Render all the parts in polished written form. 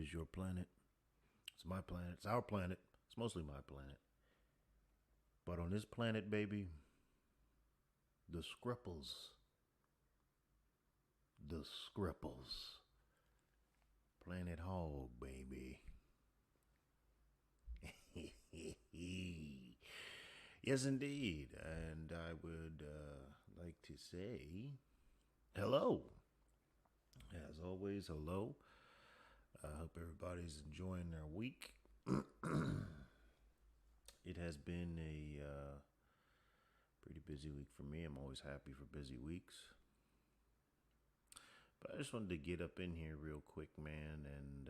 is your planet. It's my planet. It's our planet. It's mostly my planet. But on this planet, baby, the Scripples. The Scripples. Planet Hog, baby. Yes, indeed. And I would like to say hello. As always, hello. I hope everybody's enjoying their week. It has been a pretty busy week for me. I'm always happy for busy weeks. But I just wanted to get up in here real quick, man, and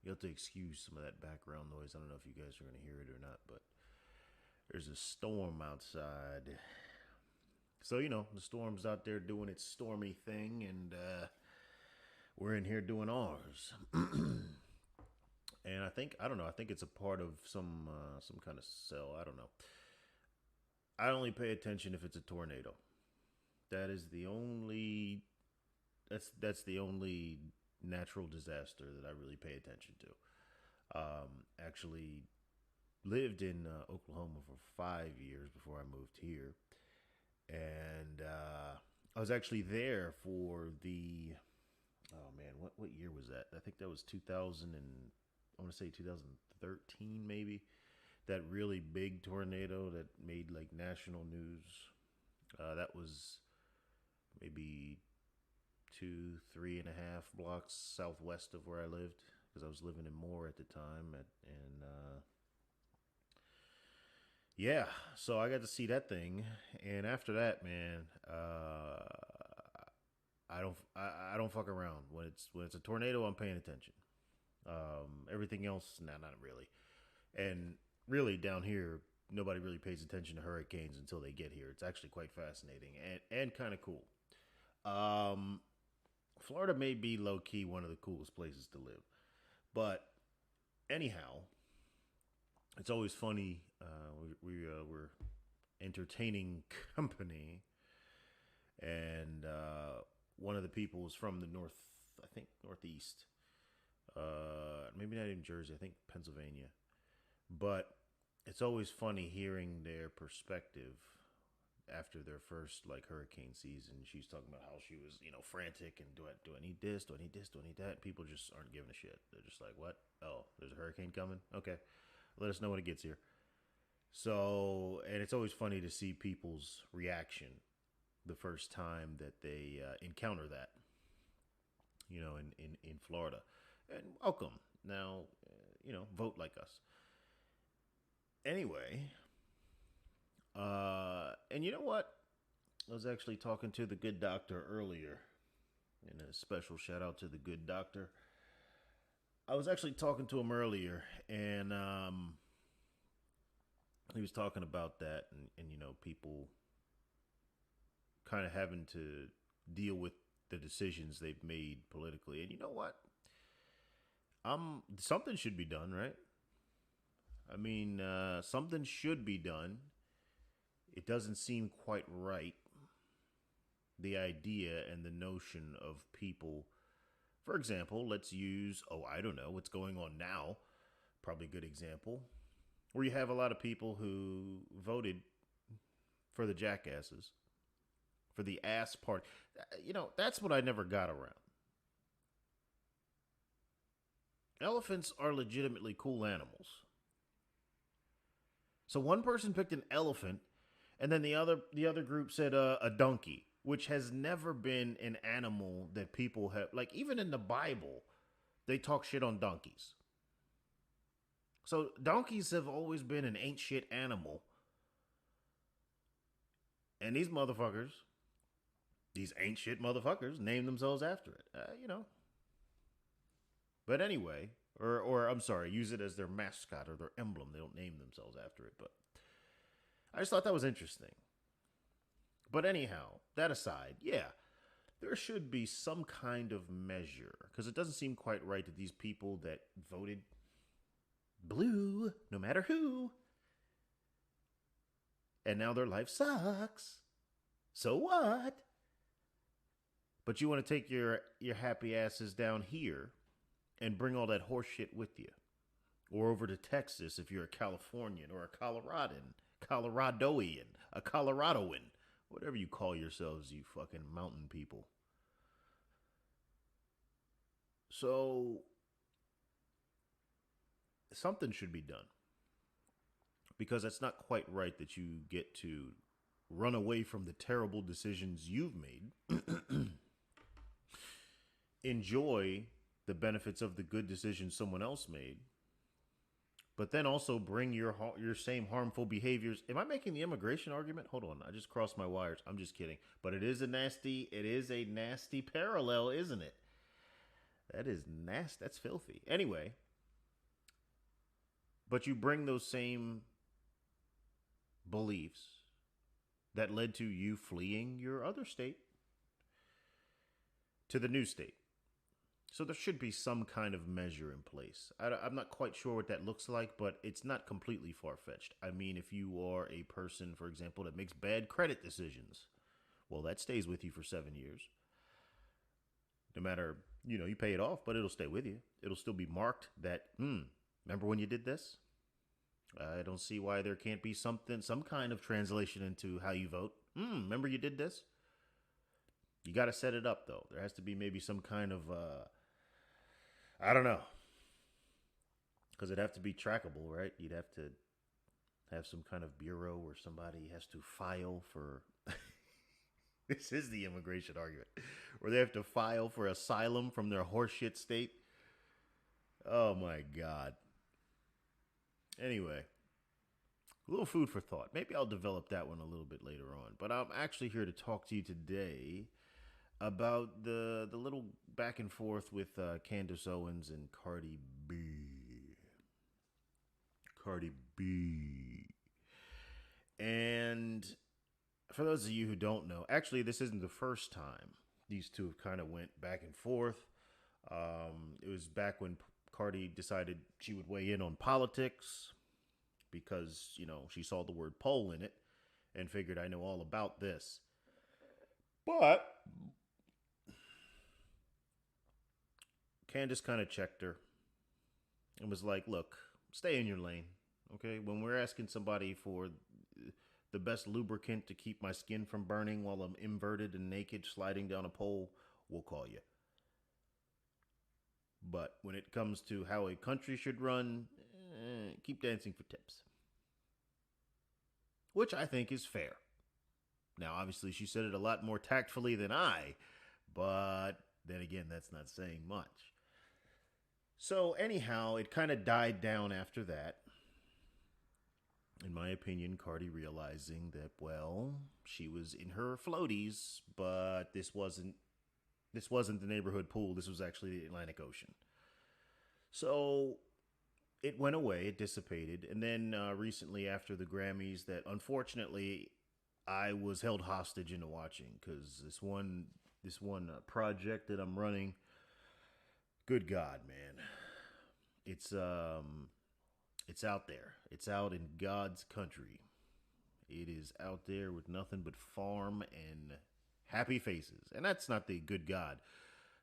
you'll have to excuse some of that background noise. I don't know if you guys are going to hear it or not, but there's a storm outside. So, the storm's out there doing its stormy thing, and we're in here doing ours. And I don't know, I think it's a part of some kind of cell. I don't know. I only pay attention if it's a tornado. That is the only that's the only natural disaster that I really pay attention to. Actually lived in Oklahoma for 5 years before I moved here, and I was actually there for the oh man, what year was that? I think that was 2000 and I want to say 2013 maybe. That really big tornado that made like national news. That was maybe 2, 3.5 blocks southwest of where I lived, because I was living in Moore at the time, and yeah, so I got to see that thing, and after that, man, I don't fuck around when it's a tornado. I'm paying attention. Everything else, nah, not really. And really, down here, nobody really pays attention to hurricanes until they get here. It's actually quite fascinating and kind of cool. Florida may be low key one of the coolest places to live, but anyhow, it's always funny. We're entertaining company, and one of the people was from the north, I think northeast. Maybe not even Jersey. I think Pennsylvania. But it's always funny hearing their perspective after their first like hurricane season. She's talking about how she was, frantic and do I need this? Do I need this? Do I need that? People just aren't giving a shit. They're just like, what? Oh, there's a hurricane coming? Okay. Let us know when it gets here. So, and it's always funny to see people's reaction the first time that they encounter that, in Florida. And welcome. Now, vote like us. Anyway, and you know what? I was actually talking to the good doctor earlier, and a special shout out to the good doctor. I was actually talking to him earlier, and he was talking about that, and people kind of having to deal with the decisions they've made politically. And you know what? Something should be done, right? I mean, something should be done. It doesn't seem quite right. The idea and the notion of people, for example, let's use, I don't know, what's going on now. Probably a good example. Where you have a lot of people who voted for the jackasses, for the ass part. That's what I never got around. Elephants are legitimately cool animals. So one person picked an elephant, and then the other group said a donkey, which has never been an animal that people have, like, even in the Bible, they talk shit on donkeys. So donkeys have always been an ain't shit animal. And these ain't shit motherfuckers, name themselves after it. But anyway, or I'm sorry, use it as their mascot or their emblem. They don't name themselves after it, but I just thought that was interesting. But anyhow, that aside, yeah, there should be some kind of measure, because it doesn't seem quite right that these people that voted blue, no matter who, and now their life sucks. So what? But you want to take your happy asses down here and bring all that horse shit with you. Or over to Texas if you're a Californian or a Coloradoan, a Coloradoan, whatever you call yourselves, you fucking mountain people. So something should be done because it's not quite right that you get to run away from the terrible decisions you've made, enjoy the benefits of the good decisions someone else made, but then also bring your same harmful behaviors. Am I making the immigration argument? Hold on, I just crossed my wires. I'm just kidding. But it is a nasty parallel, isn't it? That is nasty. That's filthy. Anyway, but you bring those same beliefs that led to you fleeing your other state to the new state. So there should be some kind of measure in place. I'm not quite sure what that looks like, but it's not completely far-fetched. I mean, if you are a person, for example, that makes bad credit decisions, well, that stays with you for 7 years. No matter, you pay it off, but it'll stay with you. It'll still be marked that, remember when you did this? I don't see why there can't be some kind of translation into how you vote. Remember you did this? You got to set it up, though. There has to be maybe some kind of, I don't know. Because it'd have to be trackable, right? You'd have to have some kind of bureau where somebody has to file for... This is the immigration argument. Where they have to file for asylum from their horseshit state. Oh, my God. Anyway, a little food for thought. Maybe I'll develop that one a little bit later on. But I'm actually here to talk to you today about the little back and forth with Candace Owens and Cardi B. Cardi B. And for those of you who don't know, actually this isn't the first time these two have kind of went back and forth. It was back when Cardi decided she would weigh in on politics because, she saw the word poll in it and figured I know all about this. But Candace kind of checked her and was like, look, stay in your lane, okay? When we're asking somebody for the best lubricant to keep my skin from burning while I'm inverted and naked sliding down a pole, we'll call you. But when it comes to how a country should run, keep dancing for tips. Which I think is fair. Now, obviously, she said it a lot more tactfully than I, but then again, that's not saying much. So anyhow, it kind of died down after that. In my opinion, Cardi realizing that, well, she was in her floaties, but this wasn't the neighborhood pool. This was actually the Atlantic Ocean. So it went away. It dissipated. And then recently after the Grammys that unfortunately I was held hostage into watching because this one project that I'm running, good God, man. It's out there. It's out in God's country. It is out there with nothing but farm and happy faces. And that's not the good God.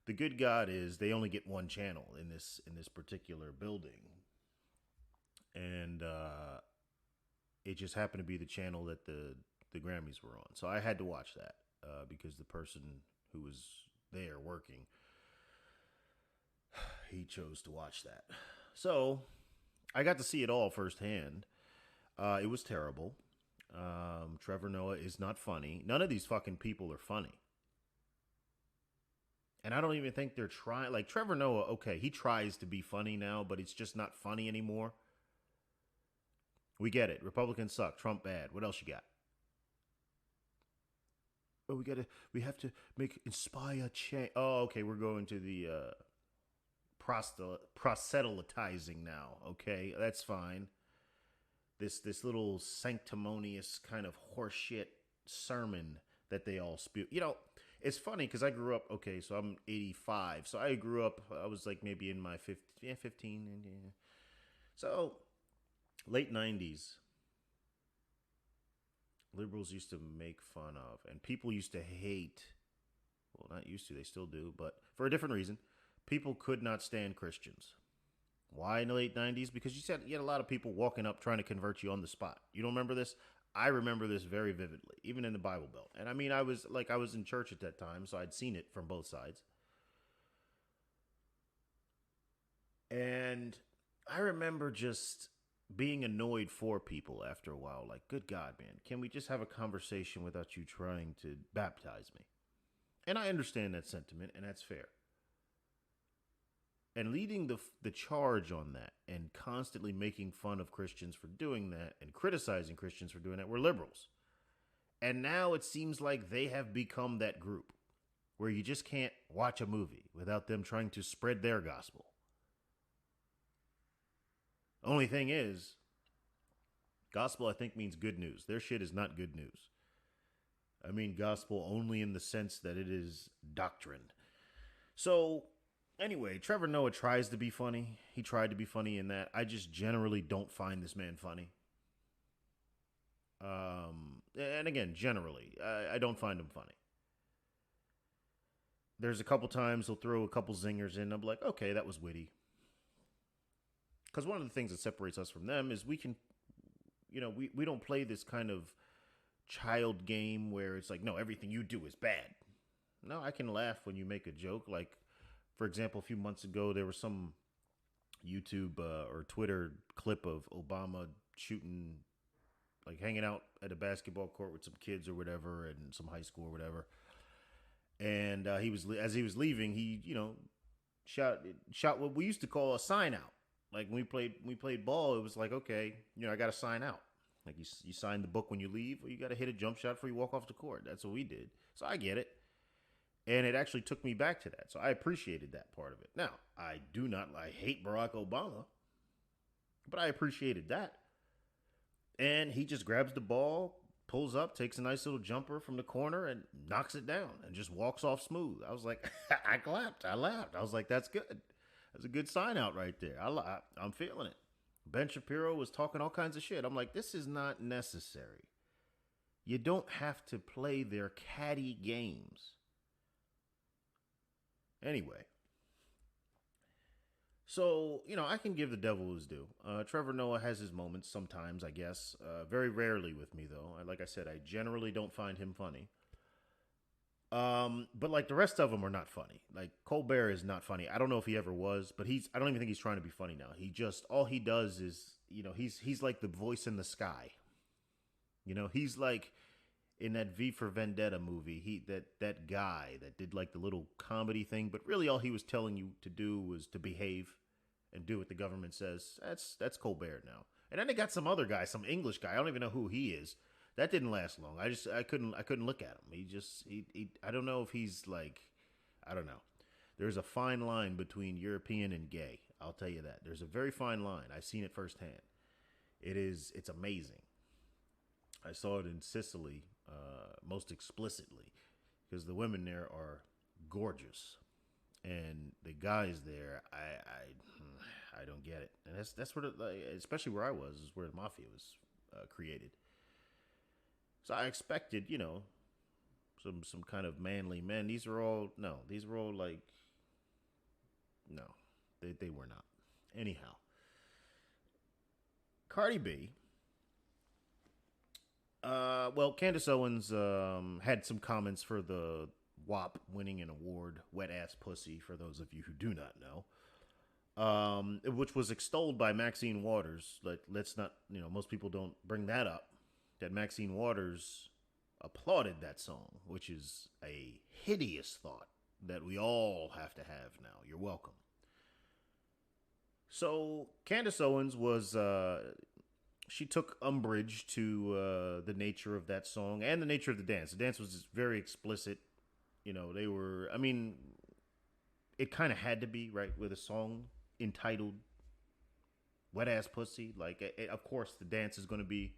The good God is they only get one channel in this particular building. And it just happened to be the channel that the Grammys were on. So I had to watch that because the person who was there working, he chose to watch that. So I got to see it all firsthand. It was terrible. Trevor Noah is not funny. None of these fucking people are funny. And I don't even think they're trying. Like Trevor Noah, okay, he tries to be funny now, but it's just not funny anymore. We get it. Republicans suck. Trump bad. What else you got? Oh, we have to inspire change. Oh, okay, we're going to the proselytizing now. Okay, that's fine. This little sanctimonious kind of horseshit sermon that they all spew. It's funny because I grew up, okay, so I'm 85. So I grew up, I was like maybe in my 15. Yeah. So late 90s, liberals used to make fun of, and people used to hate, well, not used to, they still do, but for a different reason. people could not stand Christians. Why in the late 90s? Because you said you had a lot of people walking up trying to convert you on the spot. You don't remember this? I remember this very vividly, even in the Bible Belt. And I mean, I was in church at that time, so I'd seen it from both sides. And I remember just being annoyed for people after a while. Like, good God, man, can we just have a conversation without you trying to baptize me? And I understand that sentiment, and that's fair. And leading the charge on that and constantly making fun of Christians for doing that and criticizing Christians for doing that were liberals. And now it seems like they have become that group where you just can't watch a movie without them trying to spread their gospel. Only thing is, gospel I think means good news. Their shit is not good news. I mean gospel only in the sense that it is doctrine. So anyway, Trevor Noah tries to be funny. He tried to be funny in that. I just generally don't find this man funny. And again, generally, I don't find him funny. There's a couple times he'll throw a couple zingers in. I'm like, okay, that was witty. Because one of the things that separates us from them is we can, we don't play this kind of child game where it's like, no, everything you do is bad. No, I can laugh when you make a joke. Like, for example, a few months ago, there was some YouTube or Twitter clip of Obama shooting, like hanging out at a basketball court with some kids or whatever, and some high school or whatever. And as he was leaving, he shot what we used to call a sign out. Like when we played ball, it was like, okay, I got to sign out. Like you sign the book when you leave, or you got to hit a jump shot before you walk off the court. That's what we did. So I get it. And it actually took me back to that. So I appreciated that part of it. Now, I hate Barack Obama, but I appreciated that. And he just grabs the ball, pulls up, takes a nice little jumper from the corner and knocks it down and just walks off smooth. I was like, I clapped. I laughed. I was like, that's good. That's a good sign out right there. I'm feeling it. Ben Shapiro was talking all kinds of shit. I'm like, this is not necessary. You don't have to play their catty games. Anyway. So, I can give the devil his due. Trevor Noah has his moments sometimes, I guess. Very rarely with me, though. Like I said, I generally don't find him funny. But like the rest of them are not funny. Like Colbert is not funny. I don't know if he ever was, but I don't even think he's trying to be funny now. All he does is, he's like the voice in the sky. He's like in that V for Vendetta movie, that guy that did like the little comedy thing, but really all he was telling you to do was to behave and do what the government says. That's Colbert now. And then they got some other guy, some English guy. I don't even know who he is. That didn't last long. I couldn't look at him. He I don't know if he's like, I don't know. There's a fine line between European and gay. I'll tell you that. There's a very fine line. I've seen it firsthand. It's amazing. I saw it in Sicily, most explicitly, because the women there are gorgeous, and the guys there, I don't get it. And that's where, especially where I was, is where the mafia was created. So I expected, some kind of manly men. These were all like, no, they were not. Anyhow, Cardi B. Candace Owens had some comments for the WAP winning an award, Wet Ass Pussy, for those of you who do not know, which was extolled by Maxine Waters. Let's not, most people don't bring that up. That Maxine Waters applauded that song, which is a hideous thought that we all have to have now. You're welcome. So Candace Owens was, she took umbrage to the nature of that song and the nature of the dance. The dance was very explicit. They were, it kind of had to be, right, with a song entitled Wet Ass Pussy. Like, of course, the dance is going to be,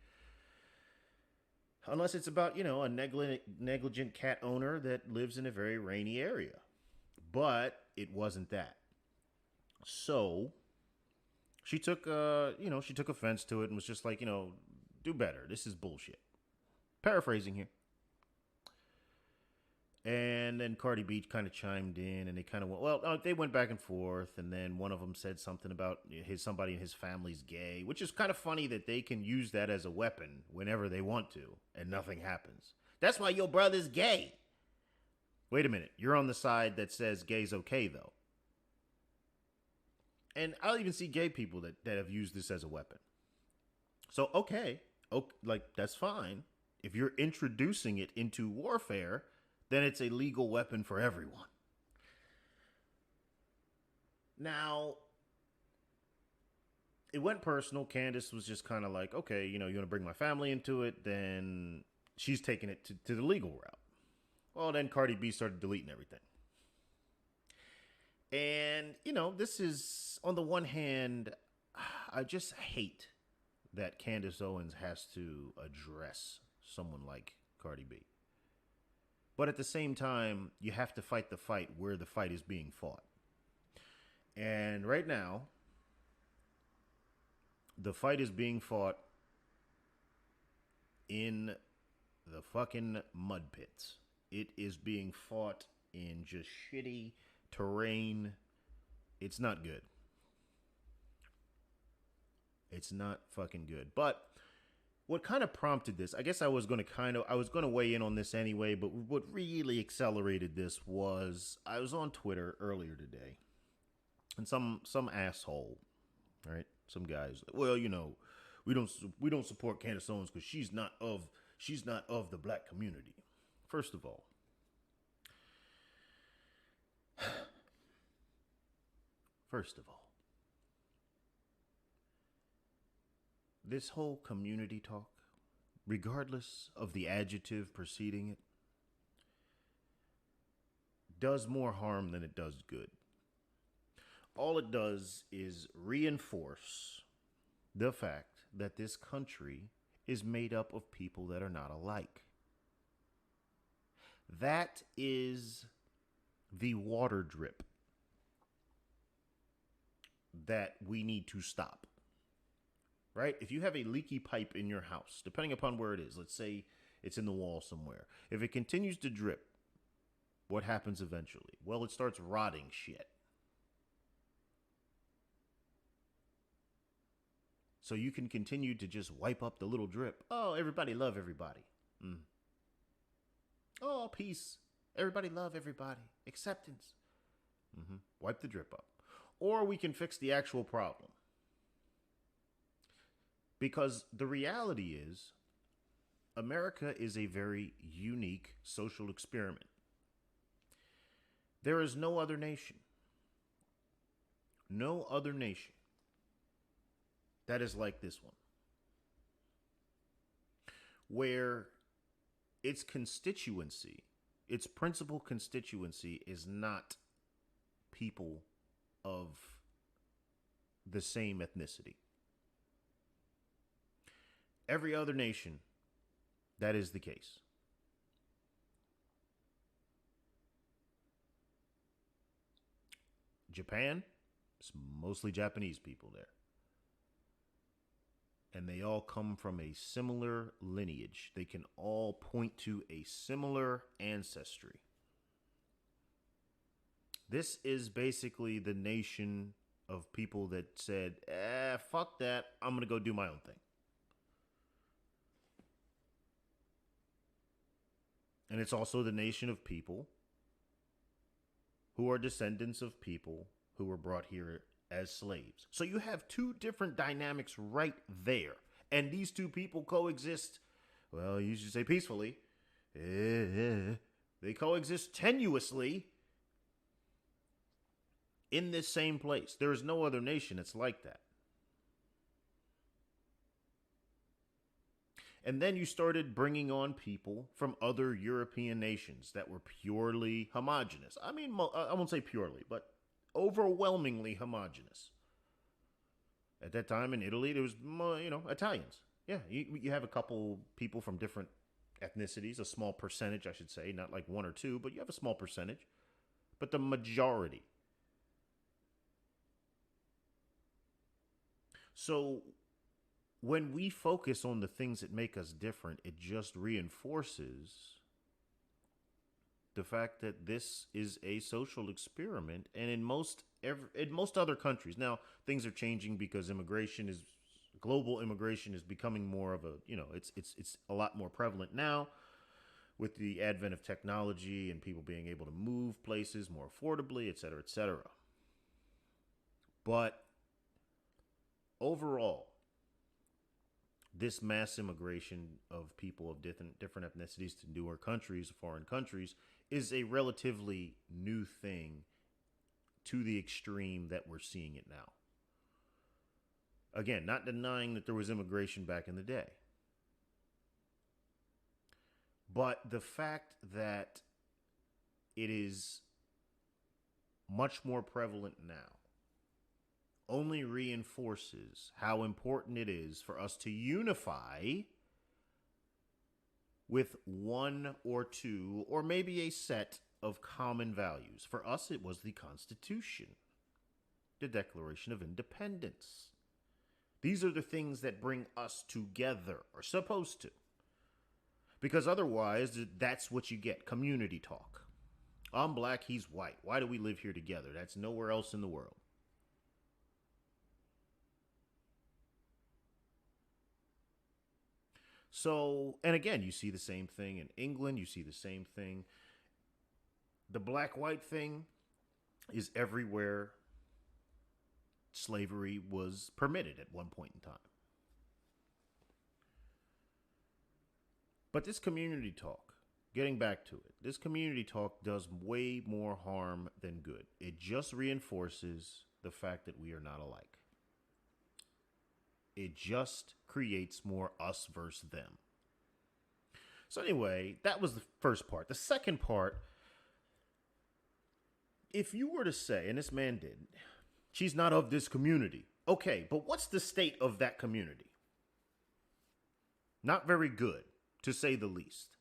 unless it's about, a negligent cat owner that lives in a very rainy area. But it wasn't that. So she took, she took offense to it and was just like, do better. This is bullshit. Paraphrasing here. And then Cardi B kind of chimed in, and they kind of went, well, they went back and forth, and then one of them said something about somebody in his family's gay, which is kind of funny that they can use that as a weapon whenever they want to, and nothing happens. That's why your brother's gay. Wait a minute, you're on the side that says gay's okay, though. And I'll even see gay people that have used this as a weapon. So, okay, like, that's fine. If you're introducing it into warfare, then it's a legal weapon for everyone. Now, it went personal. Candace was just kind of like, okay, you want to bring my family into it, then she's taking it to the legal route. Well, then Cardi B started deleting everything. And, this is, on the one hand, I just hate that Candace Owens has to address someone like Cardi B. But at the same time, you have to fight the fight where the fight is being fought. And right now, the fight is being fought in the fucking mud pits. It is being fought in just shitty terrain. It's not good. It's not fucking good. But what kind of prompted this, I guess I was going to weigh in on this anyway, but what really accelerated this was I was on Twitter earlier today, and some asshole, right? Some guys, well, we don't support Candace Owens because she's not of the black community. First of all, this whole community talk, regardless of the adjective preceding it, does more harm than it does good. All it does is reinforce the fact that this country is made up of people that are not alike. That is the water drip that we need to stop. Right? If you have a leaky pipe in your house, depending upon where it is, let's say it's in the wall somewhere. If it continues to drip, what happens eventually? Well, it starts rotting shit. So you can continue to just wipe up the little drip. Oh, everybody love everybody. Oh, peace. Everybody love everybody. Acceptance. Wipe the drip up. Or we can fix the actual problem. Because the reality is, America is a very unique social experiment. There is no other nation that is like this one, where its constituency, its principal constituency, is not people of the same ethnicity. Every other nation, that is the case. Japan, it's mostly Japanese people there. And they all come from a similar lineage. They can all point to a similar ancestry. This is basically the nation of people that said, fuck that, I'm going to go do my own thing. And it's also the nation of people who are descendants of people who were brought here as slaves. So you have two different dynamics right there. And these two people coexist, well, you should say peacefully. They coexist tenuously in this same place. There is no other nation that's like that. And then you started bringing on people from other European nations that were purely homogenous. I mean, I won't say purely, but overwhelmingly homogenous. At that time in Italy, there was, Italians. Yeah, you have a couple people from different ethnicities, a small percentage, I should say, not like one or two, but you have a small percentage. But the majority. So when we focus on the things that make us different, it just reinforces the fact that this is a social experiment, and in most other countries now, things are changing because global immigration is becoming more of a, it's a lot more prevalent now with the advent of technology and people being able to move places more affordably, et cetera, et cetera. But overall, this mass immigration of people of different ethnicities to newer countries, foreign countries, is a relatively new thing to the extreme that we're seeing it now. Again, not denying that there was immigration back in the day. But the fact that it is much more prevalent now only reinforces how important it is for us to unify with one or two, or maybe a set of common values. For us, it was the Constitution, the Declaration of Independence. These are the things that bring us together, or supposed to. Because otherwise, that's what you get, community talk. I'm black, he's white. Why do we live here together? That's nowhere else in the world. So, and again, you see the same thing in England. You see the same thing. The black-white thing is everywhere slavery was permitted at one point in time. But this community talk, getting back to it, this community talk does way more harm than good. It just reinforces the fact that we are not alike. It just creates more us versus them. So anyway, that was the first part. The second part, if you were to say, and this man did, she's not of this community. Okay, but what's the state of that community? Not very good, to say the least.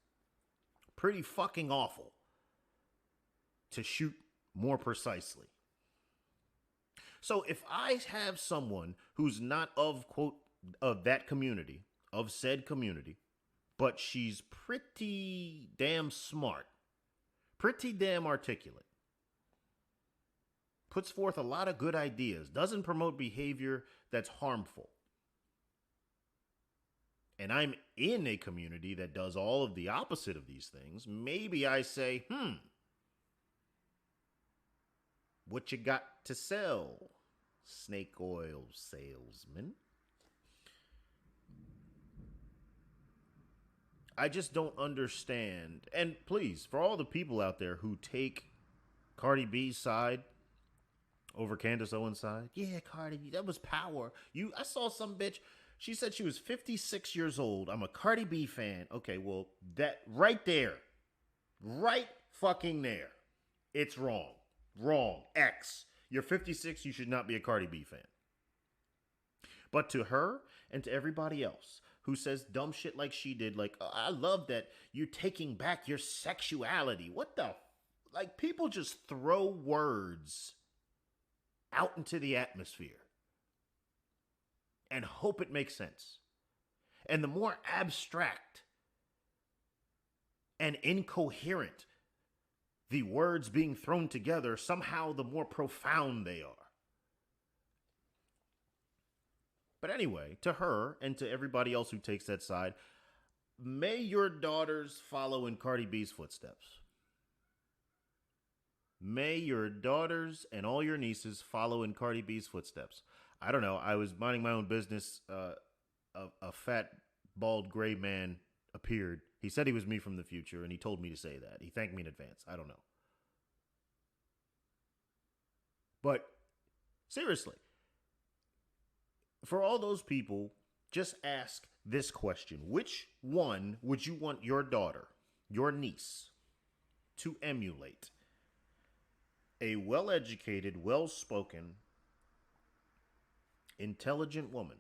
Pretty fucking awful, to shoot more precisely. So if I have someone who's not of, quote, of that community, of said community, but she's pretty damn smart, pretty damn articulate, puts forth a lot of good ideas, doesn't promote behavior that's harmful, and I'm in a community that does all of the opposite of these things, maybe I say, what you got to sell, snake oil salesman? I just don't understand. And please, for all the people out there who take Cardi B's side over Candace Owens' side, yeah, Cardi B, that was power. I saw some bitch. She said she was 56 years old. I'm a Cardi B fan. Okay, well, that right there, right fucking there, it's wrong. Wrong. X. You're 56. You should not be a Cardi B fan. But to her and to everybody else who says dumb shit like she did, like, oh, I love that you're taking back your sexuality. What the? Like, people just throw words out into the atmosphere and hope it makes sense. And the more abstract and incoherent the words being thrown together, somehow the more profound they are. But anyway, to her and to everybody else who takes that side, may your daughters follow in Cardi B's footsteps. May your daughters and all your nieces follow in Cardi B's footsteps. I don't know. I was minding my own business. A fat, bald, gray man appeared. He said he was me from the future, and he told me to say that. He thanked me in advance. I don't know. But seriously, for all those people, just ask this question. Which one would you want your daughter, your niece, to emulate? A well-educated, well-spoken, intelligent woman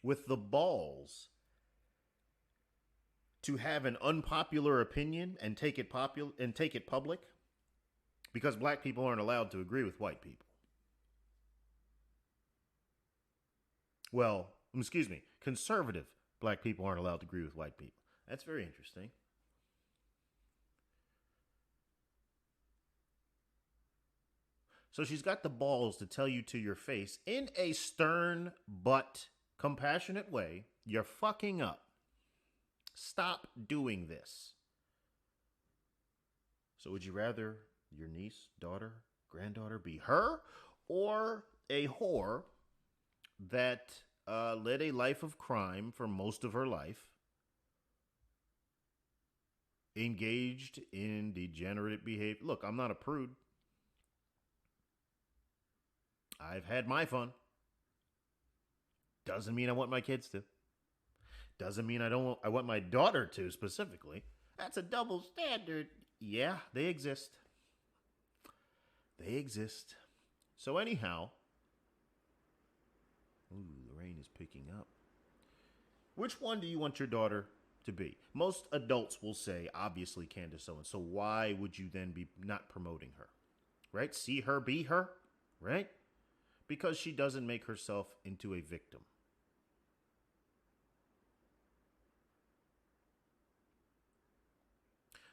with the balls to have an unpopular opinion and take it public, because black people aren't allowed to agree with white people. Well, excuse me, conservative black people aren't allowed to agree with white people. That's very interesting. So she's got the balls to tell you to your face in a stern but compassionate way, you're fucking up. Stop doing this. So would you rather your niece, daughter, granddaughter be her or a whore that led a life of crime for most of her life, engaged in degenerate behavior? Look, I'm not a prude. I've had my fun. Doesn't mean I want my kids to. Doesn't mean I want my daughter to specifically. That's a double standard. Yeah, they exist. They exist. So anyhow, ooh, the rain is picking up. Which one do you want your daughter to be? Most adults will say, obviously, Candace Owens. So why would you then be not promoting her? Right? See her, be her? Right? Because she doesn't make herself into a victim.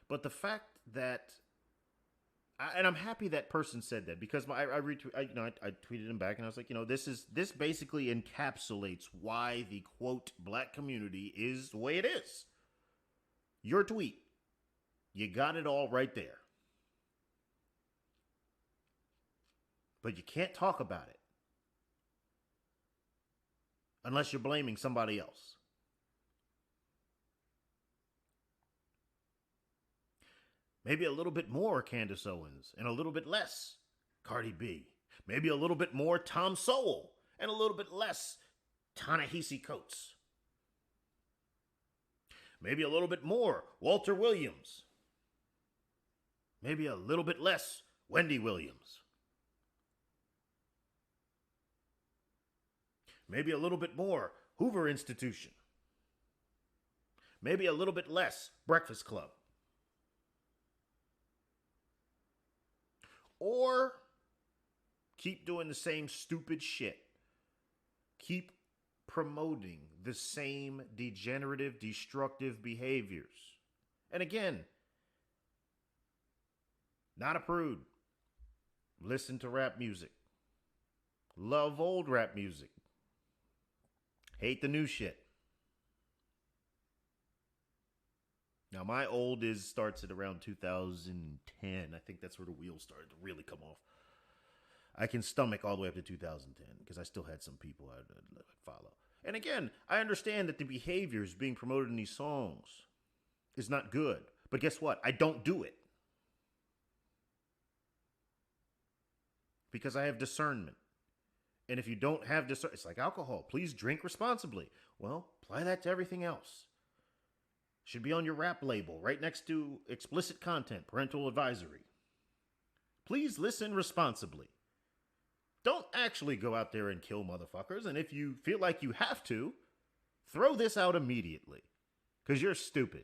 But the fact that, and I'm happy that person said that, because I tweeted him back and I was like, this basically encapsulates why the quote black community is the way it is. Your tweet, you got it all right there, but you can't talk about it unless you're blaming somebody else. Maybe a little bit more Candace Owens and a little bit less Cardi B. Maybe a little bit more Tom Sowell and a little bit less Ta-Nehisi Coates. Maybe a little bit more Walter Williams. Maybe a little bit less Wendy Williams. Maybe a little bit more Hoover Institution. Maybe a little bit less Breakfast Club. Or keep doing the same stupid shit. Keep promoting the same degenerative, destructive behaviors. And again, not a prude. Listen to rap music. Love old rap music. Hate the new shit. Now, my old starts at around 2010. I think that's where the wheels started to really come off. I can stomach all the way up to 2010 because I still had some people I'd follow. And again, I understand that the behaviors being promoted in these songs is not good. But guess what? I don't do it. Because I have discernment. And if you don't have discernment, it's like alcohol. Please drink responsibly. Well, apply that to everything else. Should be on your rap label, right next to explicit content, parental advisory. Please listen responsibly. Don't actually go out there and kill motherfuckers. And if you feel like you have to, throw this out immediately. Because you're stupid.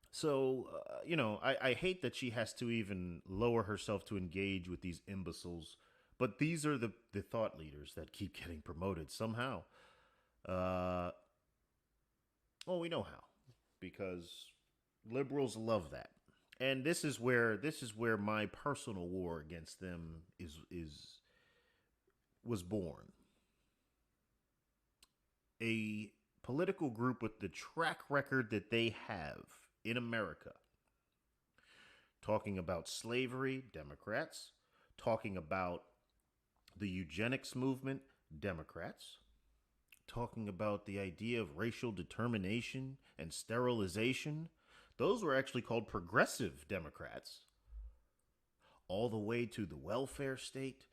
So, I hate that she has to even lower herself to engage with these imbeciles. But these are the thought leaders that keep getting promoted somehow. Well, we know how, because liberals love that, and this is where my personal war against them was born. A political group with the track record that they have in America, talking about slavery, Democrats, talking about the eugenics movement, Democrats, talking about the idea of racial determination and sterilization. Those were actually called progressive Democrats. All the way to the welfare state,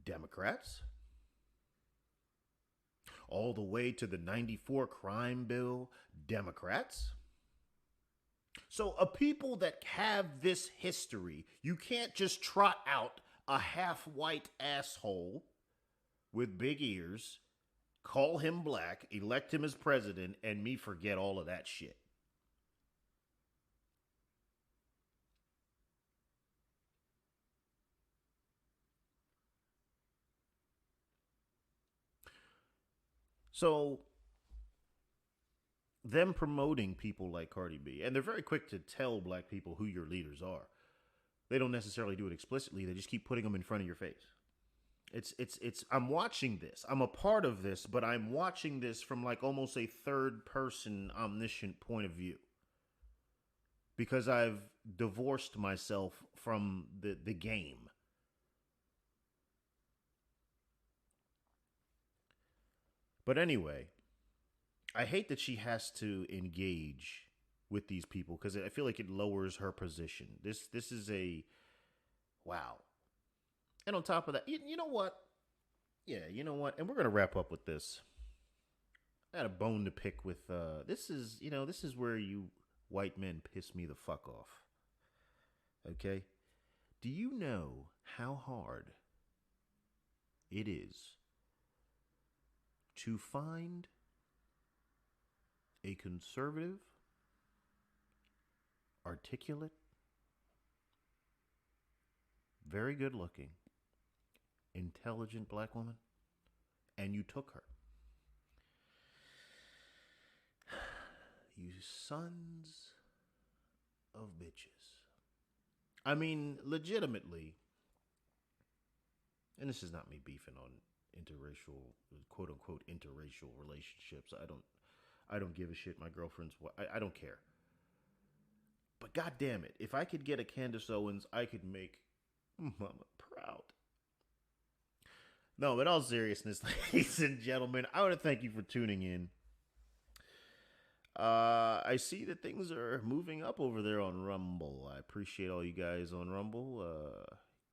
Democrats. All the way to the 94 crime bill, Democrats. So a people that have this history, you can't just trot out a half-white asshole with big ears, call him black, elect him as president, and me forget all of that shit. So, them promoting people like Cardi B, and they're very quick to tell black people who your leaders are. They don't necessarily do it explicitly. They just keep putting them in front of your face. It's I'm watching this. I'm a part of this, but I'm watching this from like almost a third person omniscient point of view. Because I've divorced myself from the game. But anyway, I hate that she has to engage with these people because I feel like it lowers her position. This is a wow. And on top of that, you know what? Yeah, you know what? And we're gonna wrap up with this. I had a bone to pick with. This is where you white men piss me the fuck off. Okay, do you know how hard it is to find a conservative, articulate, very good looking, intelligent black woman, and you took her? You sons of bitches. I mean, legitimately, and this is not me beefing on interracial, quote unquote, interracial relationships. I don't give a shit. My girlfriend's, I don't care. But god damn it, if I could get a Candace Owens, I could make mama proud. No, in all seriousness, ladies and gentlemen, I want to thank you for tuning in. I see that things are moving up over there on Rumble. I appreciate all you guys on Rumble,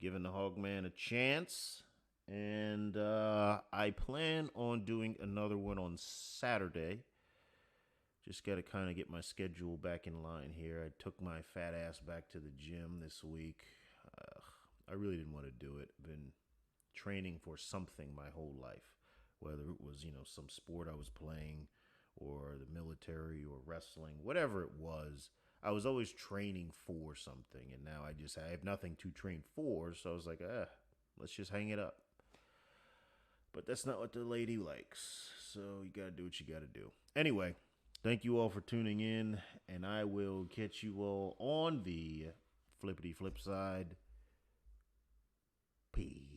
giving the Hogman a chance. And I plan on doing another one on Saturday. Just got to kind of get my schedule back in line here. I took my fat ass back to the gym this week. I really didn't want to do it. I've been training for something my whole life, whether it was, some sport I was playing or the military or wrestling, whatever it was. I was always training for something, and now I have nothing to train for, so I was like, let's just hang it up. But that's not what the lady likes, so you gotta do what you gotta do. Anyway, thank you all for tuning in, and I will catch you all on the flippity flip side. Peace.